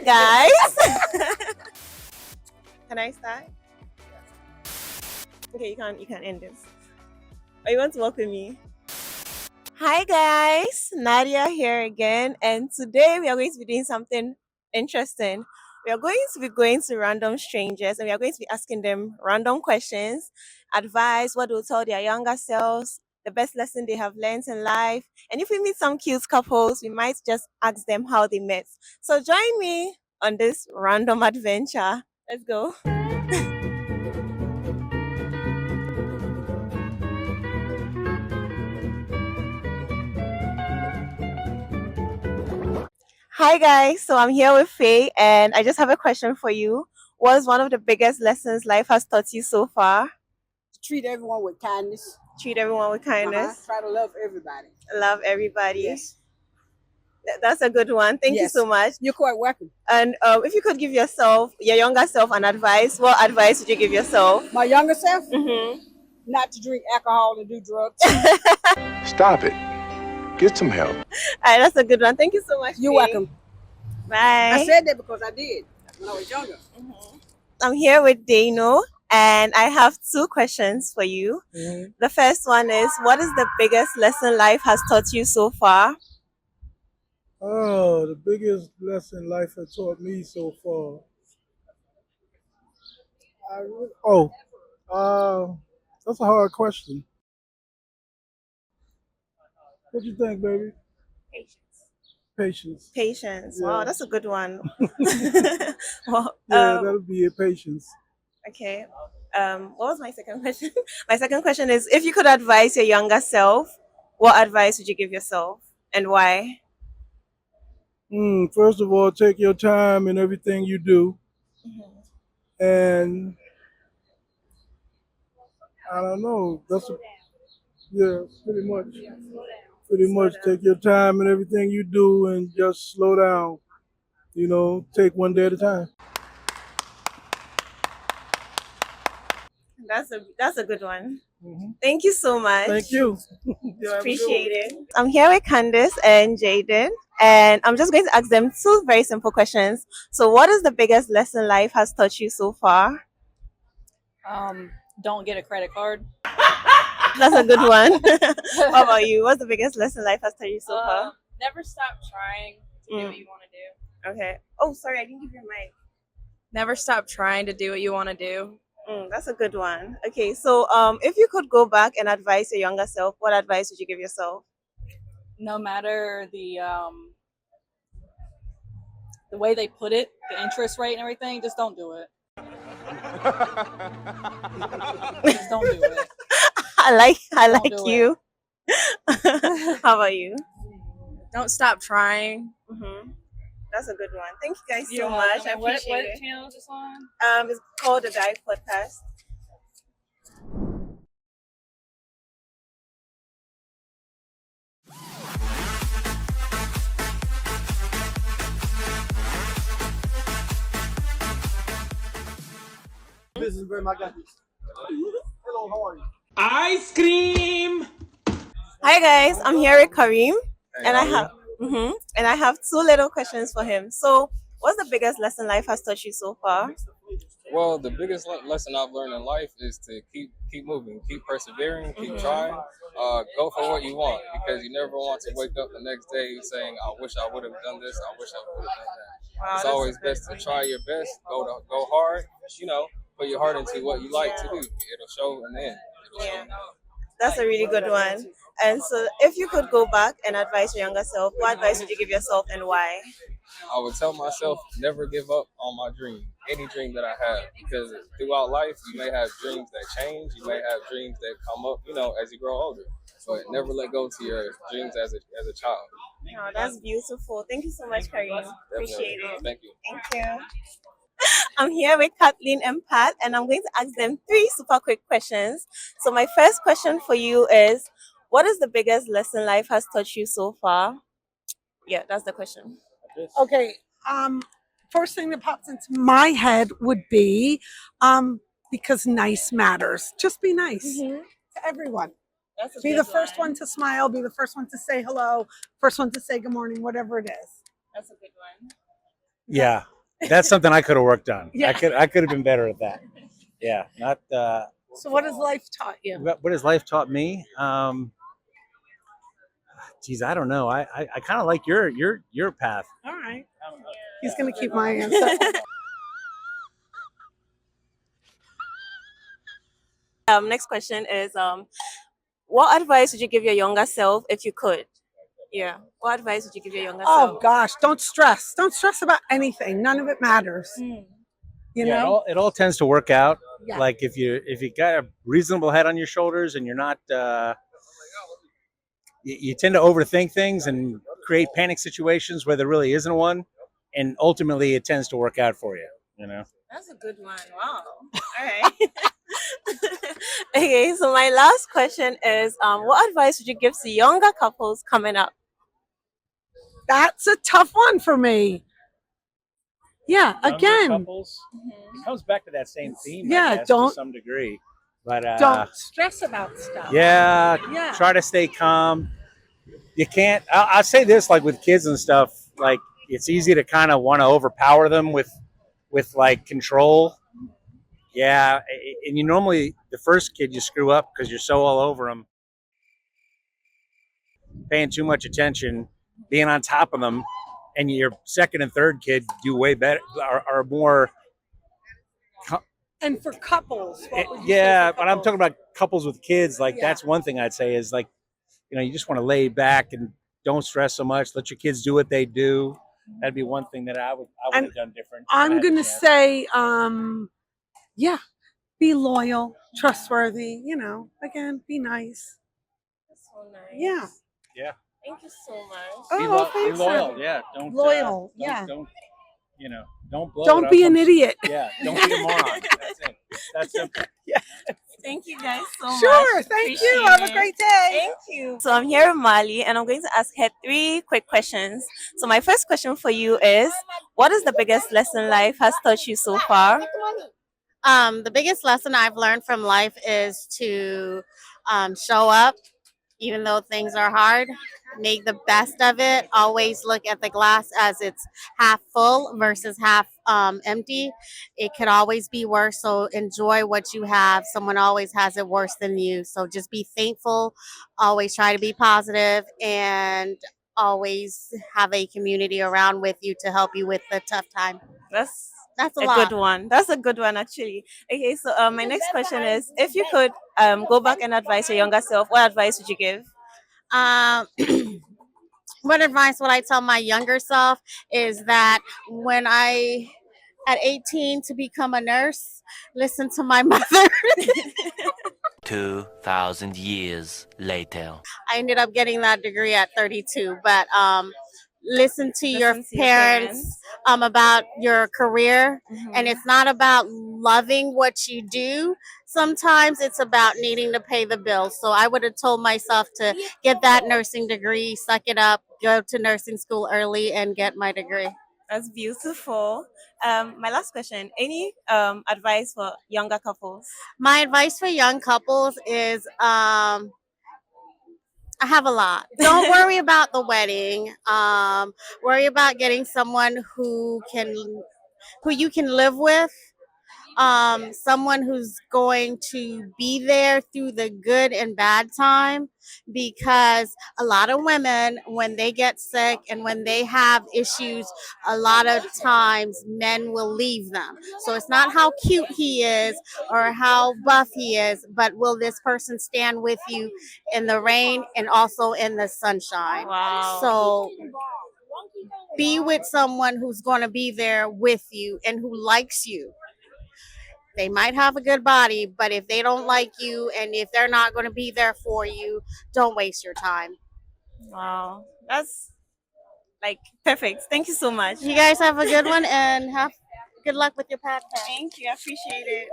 guys. Can I start? Okay, you can end this. Or you want to welcome me? Hi guys, Nadia here again, and today we are going to be doing something interesting. We are going to be going to random strangers and we are going to be asking them random questions, advice, what they'll tell their younger selves, the best lesson they have learned in life. And if we meet some cute couples, we might just ask them how they met. So join me on this random adventure. Let's go. Hi guys, so I'm here with Faye and I just have a question for you. What is one of the biggest lessons life has taught you so far? Treat everyone with kindness. Treat everyone with kindness. Try to love everybody. Love everybody. Yes. That's a good one. Thank you so much. You're quite welcome. And if you could give yourself, your younger self, an advice, what advice would you give yourself? My younger self? Mm-hmm. Not to drink alcohol and do drugs. Stop it. Get some help. All right, that's a good one. Thank you so much. You're Faye. welcome. Bye. I said that because I did when I was younger. Mm-hmm. I'm here with Dano and I have two questions for you. Mm-hmm. The first one is, what is the biggest lesson life has taught you so far? Oh, the biggest lesson life has taught me so far. That's a hard question. What do you think, baby? Patience. Patience. Yeah. Wow, that's a good one. Well, That'll be it. Patience. okay. What was my second question? My second question is, if you could advise your younger self, what advice would you give yourself and why? First of all, take your time in everything you do, Mm-hmm. and I don't know. Pretty much. Pretty much take your time in everything you do, and just slow down. Take one day at a time. That's a good one. Mm-hmm. Thank you so much. Thank you. Appreciate it. I'm here with Candice and Jaden, and I'm just going to ask them two very simple questions. So, what is the biggest lesson life has taught you so far? Don't get a credit card. That's a good one. How about you? What's the biggest lesson life has taught you so far? Never stop trying to do what you want to do. Okay. Oh, sorry, I didn't give you a mic. Never stop trying to do what you want to do. That's a good one. Okay, so if you could go back and advise your younger self, what advice would you give yourself? No matter the way they put it, the interest rate and everything, just don't do it. Just don't do it. I like do you. How about you? Don't stop trying. Mm-hmm. That's a good one. Thank you guys You're so much. welcome. I appreciate What it. channel is this on? It's called the Dive Podcast. Business, bro. I got this. Hello, how are you? Ice cream. Hi guys, I'm here with Kareem, and I have two little questions for him. So, what's the biggest lesson life has taught you so far? Well, the biggest lesson I've learned in life is to keep moving, keep persevering, keep trying. Go for what you want, because you never want to wake up the next day saying, "I wish I would have done this. I wish I would have done that." Wow, It's always best to try your best. Go hard. Put your heart into what you like to do. It'll show in the end. That's a really good one. And so, if you could go back and advise your younger self, what advice would you give yourself and why? I would tell myself never give up on my dream, any dream that I have, because throughout life you may have dreams that change, you may have dreams that come up, as you grow older, but never let go to your dreams as a child. Oh, that's beautiful. Thank you so much, Kareem. Appreciate it. Thank you. Thank you. I'm here with Kathleen and Pat, and I'm going to ask them three super quick questions. So, my first question for you is, what is the biggest lesson life has taught you so far? Yeah, that's the question. Okay. First thing that pops into my head would be, because nice matters. Just be nice to everyone. Be the first one to smile. Be the first one to say hello. First one to say good morning. Whatever it is. That's a good one. Yeah, That's something I could have worked on. Yeah. I could have been better at that. Yeah, not. So what has life taught you? What has life taught me? Geez, I don't know. I kind of like your path. All right. He's going to keep my answer. Next question is what advice would you give your younger self if you could? Yeah. What advice would you give your younger Oh self? gosh, don't stress. Don't stress about anything. None of it matters. You Yeah, know? it all tends to work out. Yeah. Like if you got a reasonable head on your shoulders and you're not, you tend to overthink things and create panic situations where there really isn't one, and ultimately it tends to work out for you. You know. That's a good one. Wow. All right. Okay, so my last question is what advice would you give to younger couples coming up? That's a tough one for me. Yeah, Younger again, couples, it comes back to that same theme. Yeah, I guess, don't- to some degree, but don't stress about stuff. yeah, Yeah. try to stay calm. You can't. I'll say this, like with kids and stuff, like it's easy to kind of want to overpower them with like control. Yeah, and you normally the first kid you screw up because you're so all over them, paying too much attention, being on top of them, and your second and third kid do way better, are more. And for couples, what would you Yeah, say for but I'm couples? talking about couples with kids. Like Yeah. that's one thing I'd say is like, you just want to lay back and don't stress so much. Let your kids do what they do. That'd be one thing that I would And have done different. if I I'm had the gonna chance. say, yeah, be loyal, trustworthy. Again, be nice. That's so nice. Yeah. Yeah. Thank you so much. Be, Oh, be thanks. loyal. Yeah. Don't Loyal, Don't, yeah. Don't don't blow. Don't it be up. an idiot. Yeah. Don't be a moron. That's it. That's simple. Thank you guys so much. Sure. Thank you. Have a Appreciate it. great day. Thank you. So I'm here with Mali and I'm going to ask her 3 quick questions. So my first question for you is what is the biggest lesson life has taught you so far? The biggest lesson I've learned from life is to show up, even though things are hard. Make the best of it. Always look at the glass as it's half full versus half empty. It could always be worse. So enjoy what you have. Someone always has it worse than you. So just be thankful. Always try to be positive and always have a community around with you to help you with the tough time. That's That's a a lot. good one. That's a good one actually. Okay, so my next question is if you could go back and advise your younger self, what advice would you give? Um, what advice would I tell my younger self is that when I at 18 to become a nurse, listen to my mother. 2,000 years later. I ended up getting that degree at 32, but listen to your Listen to your parents about your career, Mhm. and it's not about loving what you do. Sometimes it's about needing to pay the bills. So I would have told myself to get that nursing degree, suck it up, go to nursing school early, and get my degree. That's beautiful. My last question: any advice for younger couples? My advice for young couples is I have a lot. Don't worry about the wedding. Worry about getting someone who you can live with. Someone who's going to be there through the good and bad time, because a lot of women, when they get sick and when they have issues, a lot of times men will leave them. So it's not how cute he is or how buff he is, but will this person stand with you in the rain and also in the sunshine? Wow. So be with someone who's going to be there with you and who likes you. They might have a good body, but if they don't like you and if they're not going to be there for you, don't waste your time. Wow, that's like perfect. Thank you so much. You guys have a good one and have good luck with your podcast. Thank you. I appreciate it.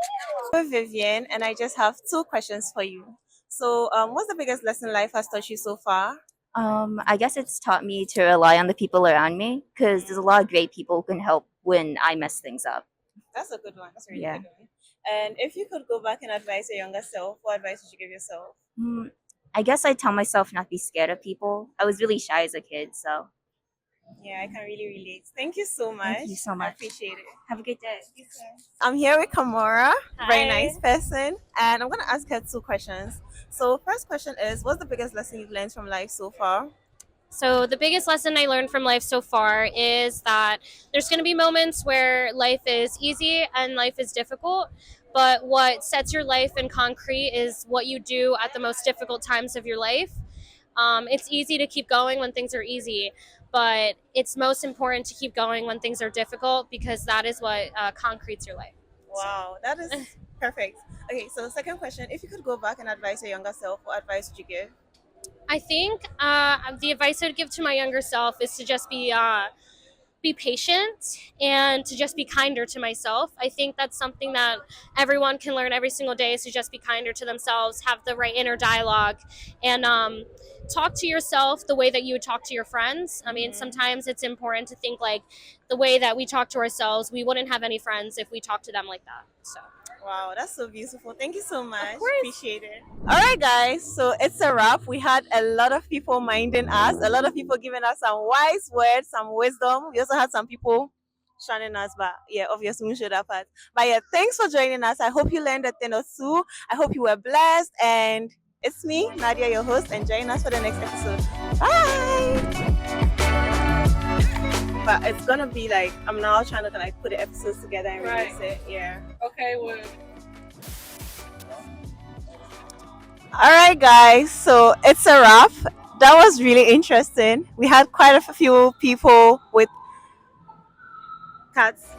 I'm Vivian, and I just have 2 questions for you. So, what's the biggest lesson life has taught you so far? I guess it's taught me to rely on the people around me because there's a lot of great people who can help when I mess things up. That's a good one. That's a really Yeah. good one. And if you could go back and advise your younger self, what advice would you give yourself? I guess I tell myself not to be scared of people. I was really shy as a kid, so Yeah, I can really relate. Thank you so much. Thank you so I much. appreciate it. Have a good day. I'm here with Kamora, very nice Hi. person, and I'm gonna ask her two questions. So, first question is, what's the biggest lesson you've learned from life so far? So, the biggest lesson I learned from life so far is that there's going to be moments where life is easy and life is difficult. But what sets your life in concrete is what you do at the most difficult times of your life. It's easy to keep going when things are easy, but it's most important to keep going when things are difficult because that is what concretes your life. Wow, that is perfect. Okay, so second question, if you could go back and advise your younger self, what advice would you give? I think the advice I would give to my younger self is to just be patient and to just be kinder to myself. I think that's something that everyone can learn every single day is to just be kinder to themselves, have the right inner dialogue, and talk to yourself the way that you would talk to your friends. I mean, sometimes it's important to think like the way that we talk to ourselves, we wouldn't have any friends if we talked to them like that. So. Wow, that's so beautiful. Thank you so much. Of course. Appreciate it. All right, guys. So it's a wrap. We had a lot of people minding us, a lot of people giving us some wise words, some wisdom. We also had some people shunning us, but yeah, obviously we should have had. But yeah, thanks for joining us. I hope you learned a thing or two. I hope you were blessed. And it's me, Nadia, your host, and join us for the next episode. Bye. But it's gonna be like I'm now trying to like put the episodes together and release it. Yeah. Okay, well. All right, guys. So it's a wrap. That was really interesting. We had quite a few people with cats.